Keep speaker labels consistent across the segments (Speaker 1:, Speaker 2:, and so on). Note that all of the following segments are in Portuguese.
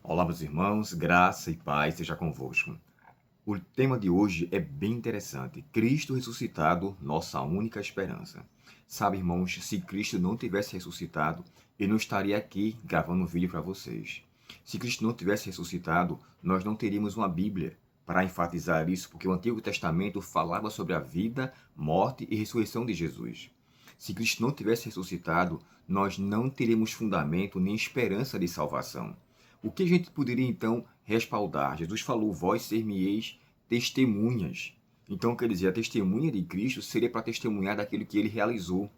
Speaker 1: Olá, meus irmãos, graça e paz seja convosco. O tema de hoje é bem interessante. Cristo ressuscitado, nossa única esperança. Sabe, irmãos, se Cristo não tivesse ressuscitado, eu não estaria aqui gravando um vídeo para vocês. Se Cristo não tivesse ressuscitado, nós não teríamos uma Bíblia para enfatizar isso, porque o Antigo Testamento falava sobre a vida, morte e ressurreição de Jesus. Se Cristo não tivesse ressuscitado, nós não teríamos fundamento nem esperança de salvação. O que a gente poderia então respaldar? Jesus falou: vós ser-me-eis testemunhas. Então, quer dizer, a testemunha de Cristo seria para testemunhar daquilo que ele realizou.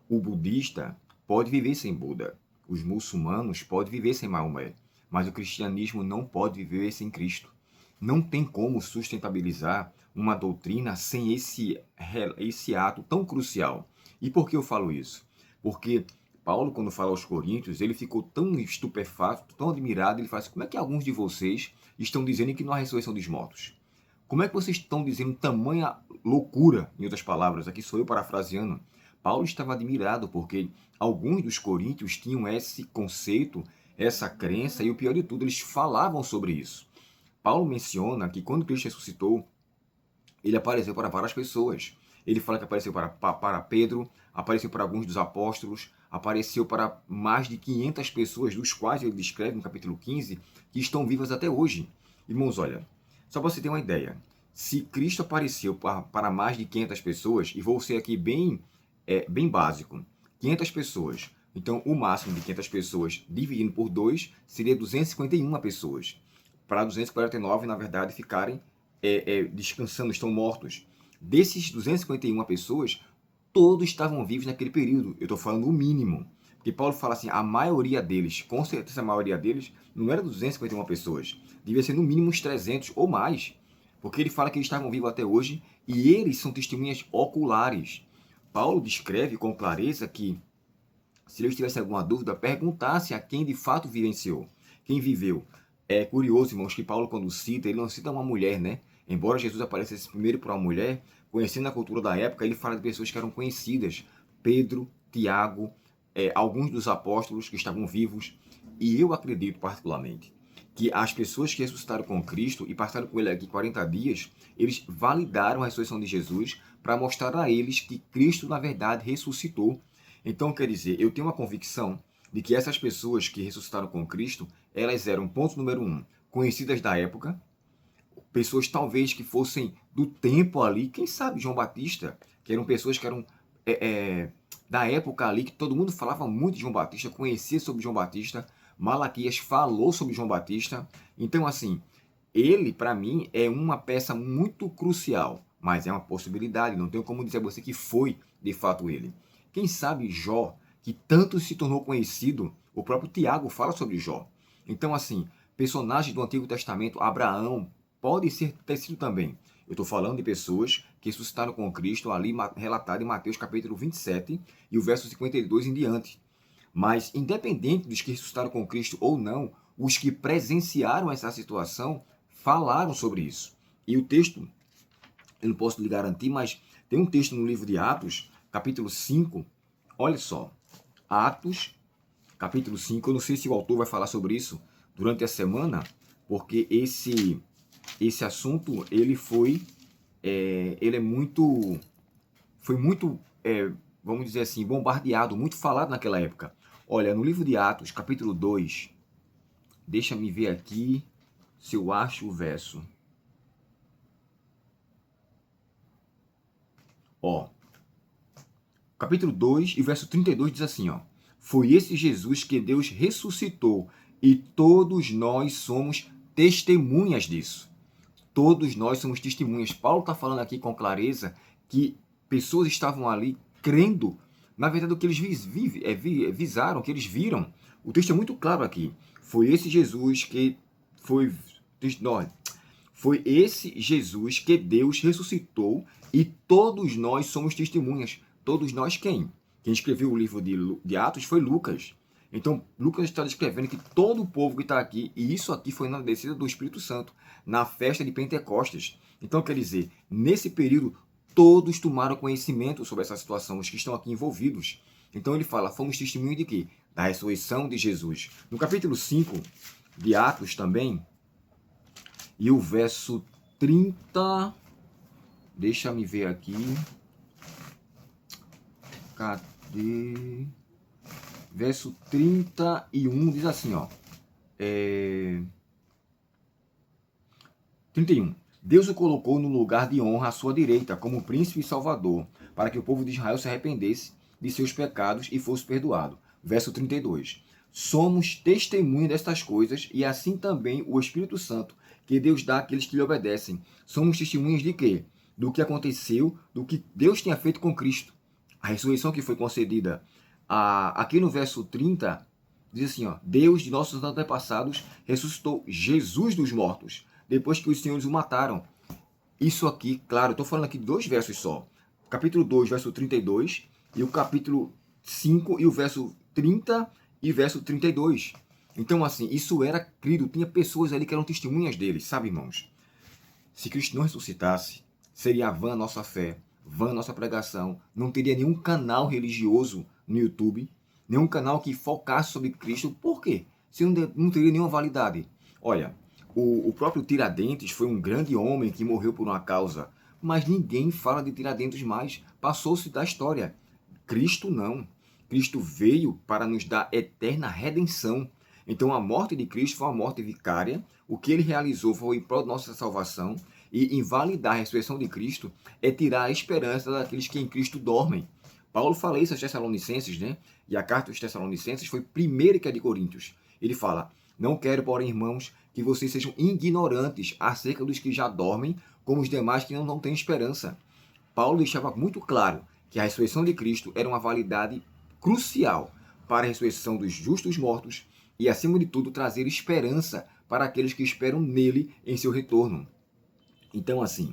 Speaker 1: O budista pode viver sem Buda. Os muçulmanos podem viver sem Maomé. Mas o cristianismo não pode viver sem Cristo. Não tem como sustentabilizar uma doutrina sem esse ato tão crucial. E por que eu falo isso? Porque Paulo, quando fala aos Coríntios, ele ficou tão estupefato, tão admirado, ele fala assim: como é que alguns de vocês estão dizendo que não há ressurreição dos mortos? Como é que vocês estão dizendo tamanha loucura? Em outras palavras, aqui sou eu parafraseando. Paulo estava admirado porque alguns dos coríntios tinham esse conceito, essa crença, e o pior de tudo, eles falavam sobre isso. Paulo menciona que quando Cristo ressuscitou, ele apareceu para várias pessoas. Ele fala que apareceu para Pedro, apareceu para alguns dos apóstolos, apareceu para mais de 500 pessoas, dos quais ele descreve no capítulo 15, que estão vivas até hoje. Irmãos, olha, só para você ter uma ideia, se Cristo apareceu para mais de 500 pessoas, e vou ser aqui bem básico, 500 pessoas, então o máximo de 500 pessoas dividindo por 2 seria 251 pessoas. Para 249, na verdade, ficarem descansando, estão mortos. Desses 251 pessoas, todos estavam vivos naquele período. Eu estou falando o mínimo. Porque Paulo fala assim, a maioria deles, com certeza a maioria deles, não era 251 pessoas. Devia ser no mínimo uns 300 ou mais. Porque ele fala que eles estavam vivos até hoje e eles são testemunhas oculares. Paulo descreve com clareza que, se eles tivessem alguma dúvida, perguntasse a quem de fato vivenciou, quem viveu. É curioso, irmãos, que Paulo, quando cita, ele não cita uma mulher, né? Embora Jesus aparecesse primeiro para uma mulher, conhecendo a cultura da época, ele fala de pessoas que eram conhecidas. Pedro, Tiago, alguns dos apóstolos que estavam vivos. E eu acredito, particularmente, que as pessoas que ressuscitaram com Cristo e passaram com ele aqui 40 dias, eles validaram a ressurreição de Jesus para mostrar a eles que Cristo, na verdade, ressuscitou. Então, quer dizer, eu tenho uma convicção de que essas pessoas que ressuscitaram com Cristo, elas eram, ponto número 1, conhecidas da época, pessoas talvez que fossem do tempo ali, quem sabe João Batista, que eram pessoas que eram da época ali, que todo mundo falava muito de João Batista, conhecia sobre João Batista, Malaquias falou sobre João Batista. Então, assim, ele, para mim, é uma peça muito crucial, mas é uma possibilidade, não tenho como dizer a você que foi, de fato, ele. Quem sabe Jó, que tanto se tornou conhecido, o próprio Tiago fala sobre Jó. Então, assim, personagens do Antigo Testamento, Abraão, pode ter sido também. Eu estou falando de pessoas que ressuscitaram com Cristo, ali relatado em Mateus capítulo 27 e o verso 52 em diante. Mas, independente dos que ressuscitaram com Cristo ou não, os que presenciaram essa situação falaram sobre isso. E o texto, eu não posso lhe garantir, mas tem um texto no livro de Atos, capítulo 5, olha só, Atos, capítulo 5, eu não sei se o autor vai falar sobre isso durante a semana, porque esse assunto, ele ele é muito, foi muito, vamos dizer assim, bombardeado, muito falado naquela época. Olha, no livro de Atos, capítulo 2, deixa-me ver aqui se eu acho o verso. Ó, capítulo 2 e verso 32 diz assim, ó: foi esse Jesus que Deus ressuscitou e todos nós somos testemunhas disso. Todos nós somos testemunhas. Paulo está falando aqui com clareza que pessoas estavam ali crendo, na verdade, o que eles visaram, o que eles viram. O texto é muito claro aqui. Foi esse Jesus que foi esse Jesus que Deus ressuscitou e todos nós somos testemunhas. Todos nós quem? Quem escreveu o livro de Atos foi Lucas. Então, Lucas está descrevendo que todo o povo que está aqui, e isso aqui foi na descida do Espírito Santo, na festa de Pentecostes. Então, quer dizer, nesse período, todos tomaram conhecimento sobre essa situação, os que estão aqui envolvidos. Então, ele fala, fomos testemunhas de quê? Da ressurreição de Jesus. No capítulo 5, de Atos também, e o verso 30, deixa me ver aqui, cadê? Verso 31 diz assim, ó, 31. Deus o colocou no lugar de honra à sua direita, como príncipe e salvador, para que o povo de Israel se arrependesse de seus pecados e fosse perdoado. Verso 32. Somos testemunhas destas coisas, e assim também o Espírito Santo, que Deus dá àqueles que lhe obedecem. Somos testemunhas de quê? Do que aconteceu, do que Deus tinha feito com Cristo. A ressurreição que foi concedida aqui no verso 30, diz assim, ó, Deus de nossos antepassados ressuscitou Jesus dos mortos, depois que os senhores o mataram. Isso aqui, claro, eu estou falando aqui de 2 versos só. Capítulo 2, verso 32, e o capítulo 5, e o verso 30 e verso 32. Então, assim, isso era crido, tinha pessoas ali que eram testemunhas dele, sabe, irmãos? Se Cristo não ressuscitasse, seria vã a nossa fé, vã a nossa pregação, não teria nenhum canal religioso no YouTube, nenhum canal que focasse sobre Cristo. Por quê? Se não teria nenhuma validade. Olha, o próprio Tiradentes foi um grande homem que morreu por uma causa, mas ninguém fala de Tiradentes mais, passou-se da história. Cristo não. Cristo veio para nos dar eterna redenção. Então a morte de Cristo foi uma morte vicária, o que ele realizou foi em prol da nossa salvação, e invalidar a ressurreição de Cristo é tirar a esperança daqueles que em Cristo dormem. Paulo fala isso aos Tessalonicenses, né? E a carta aos Tessalonicenses foi primeira que a de Coríntios. Ele fala, não quero, porém, irmãos, que vocês sejam ignorantes acerca dos que já dormem, como os demais que não têm esperança. Paulo deixava muito claro que a ressurreição de Cristo era uma validade crucial para a ressurreição dos justos mortos e, acima de tudo, trazer esperança para aqueles que esperam nele em seu retorno. Então, assim,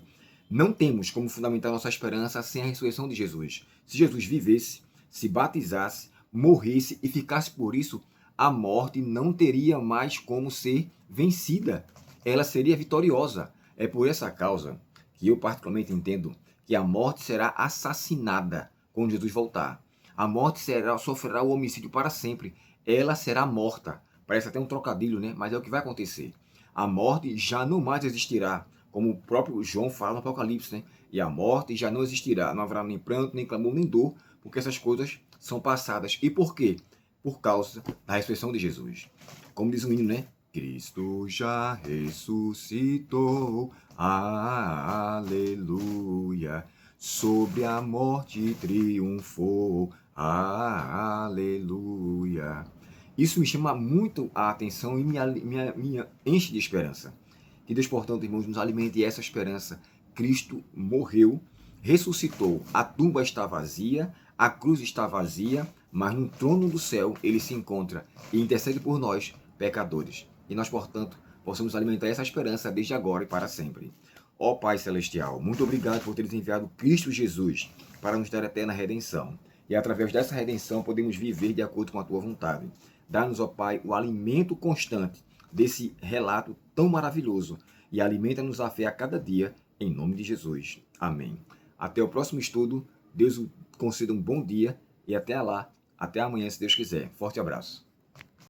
Speaker 1: não temos como fundamentar nossa esperança sem a ressurreição de Jesus. Se Jesus vivesse, se batizasse, morresse e ficasse por isso, a morte não teria mais como ser vencida. Ela seria vitoriosa. É por essa causa que eu particularmente entendo que a morte será assassinada quando Jesus voltar. A morte sofrerá o homicídio para sempre. Ela será morta. Parece até um trocadilho, né? Mas é o que vai acontecer. A morte já não mais existirá, como o próprio João fala no Apocalipse, né? E a morte já não existirá. Não haverá nem pranto, nem clamor, nem dor, porque essas coisas são passadas. E por quê? Por causa da ressurreição de Jesus. Como diz o hino, né? Cristo já ressuscitou, aleluia, sobre a morte triunfou, aleluia. Isso me chama muito a atenção e me enche de esperança. Que Deus, portanto, irmãos, nos alimente essa esperança. Cristo morreu, ressuscitou, a tumba está vazia, a cruz está vazia, mas no trono do céu ele se encontra e intercede por nós, pecadores. E nós, portanto, possamos alimentar essa esperança desde agora e para sempre. Ó Pai Celestial, muito obrigado por teres enviado Cristo Jesus para nos dar eterna redenção. E através dessa redenção podemos viver de acordo com a Tua vontade. Dá-nos, ó Pai, o alimento constante desse relato tão maravilhoso e alimenta-nos a fé a cada dia, em nome de Jesus. Amém. Até o próximo estudo. Deus conceda um bom dia e até lá, até amanhã, se Deus quiser. Forte abraço.